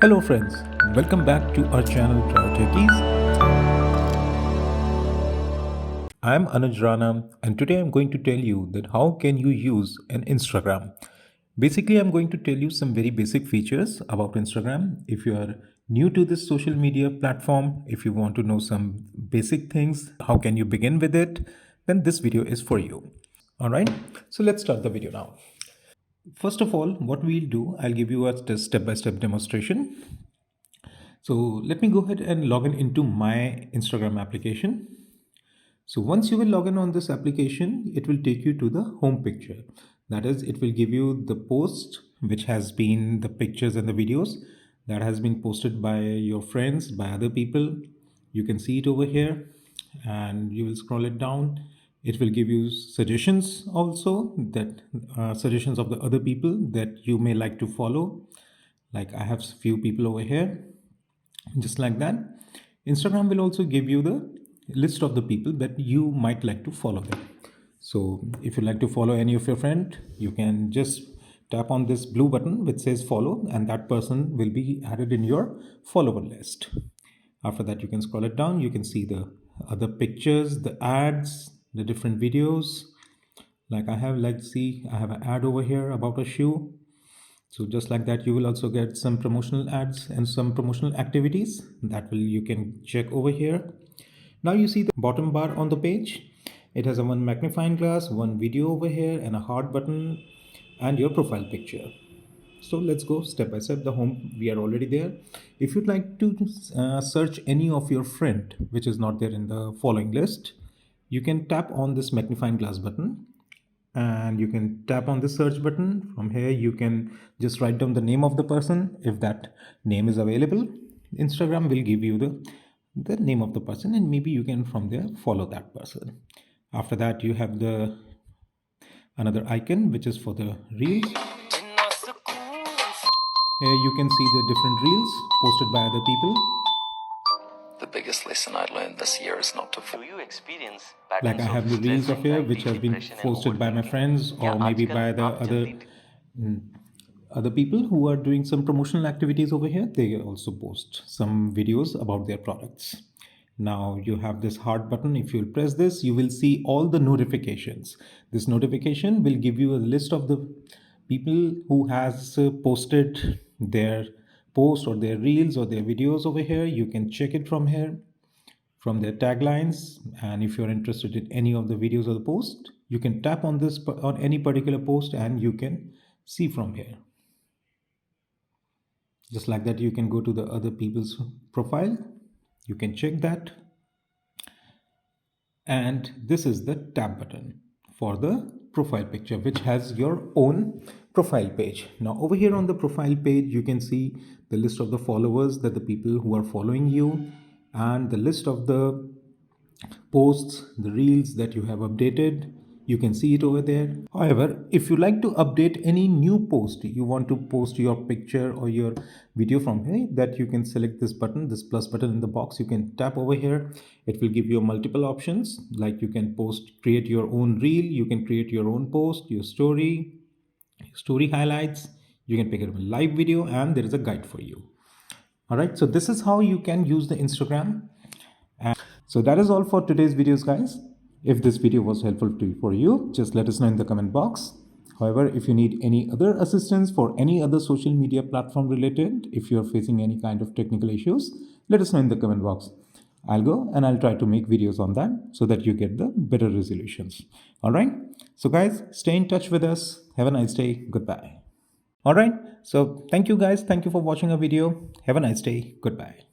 Hello friends, welcome back to our channel TECHIES. I am Anuj Rana and today I'm going to tell you that how can you use an Instagram. Basically, I'm going to tell you some very basic features about Instagram. If you are new to this social media platform, if you want to know some basic things, how can you begin with it, then this video is for you. All right, so let's start the video now. First of all, what we'll do, I'll give you a step-by-step demonstration. So let me go ahead and log in into my Instagram application. So once you will log in on this application, it will take you to the home picture. That is, it will give you the post, which has been the pictures and the videos that has been posted by your friends, by other people. You can see it over here and you will scroll it down. It will give you suggestions also, that suggestions of the other people that you may like to follow. Like I have few people over here, just like that. Instagram will also give you the list of the people that you might like to follow them. So if you like to follow any of your friend, you can just tap on this blue button which says follow, and that person will be added in your follower list. After that, you can scroll it down. You can see the other pictures, the ads, the different videos. Like I have, like, see, I have an ad over here about a shoe. So just like that, you will also get some promotional ads and some promotional activities that will you can check over here. Now you see the bottom bar on the page. It has a one magnifying glass, one video over here, and a heart button, and your profile picture. So let's go step by step. The home, we are already there. If you'd like to search any of your friend which is not there in the following list, you can tap on this magnifying glass button and you can tap on the search button. From here you can just write down the name of the person. If that name is available, Instagram will give you the name of the person, and maybe you can from there follow that person. After that, you have the another icon which is for the reels. Here you can see the different reels posted by other people. The biggest lesson I learned this year is not to Do you experience Like I patterns of have the reels stress, of here which anxiety, has been depression and posted by my overthinking? friends क्या or maybe आजकल by the आप other जल्दी other people who are doing some promotional activities over here. They also post some videos about their products. Now you have this heart button. If you press this, you will see all the notifications. This notification will give you a list of the people who has posted their post or their reels or their videos over here. You can check it from here, from their taglines. And if you're interested in any of the videos or the post, you can tap on this on any particular post and you can see from here. Just like that, you can go to the other people's profile, you can check that. And this is the tab button for the profile picture, which has your own profile page. Now over here on the profile page, you can see the list of the followers, that the people who are following you, and the list of the posts, the reels that you have updated. You can see it over there. However, if you like to update any new post, you want to post your picture or your video from here, that you can select this button, this plus button in the box. You can tap over here. It will give you multiple options. Like you can post, create your own reel, you can create your own post, your story highlights, you can pick up a live video, and there is a guide for you. All right, so this is how you can use the Instagram. So that is all for today's videos, guys. If this video was helpful for you, just let us know in the comment box. However, if you need any other assistance for any other social media platform related, if you're facing any kind of technical issues, let us know in the comment box. I'll go and I'll try to make videos on that so that you get the better resolutions. All right. So guys, stay in touch with us. Have a nice day. Goodbye. All right. So thank you guys. Thank you for watching our video. Have a nice day. Goodbye.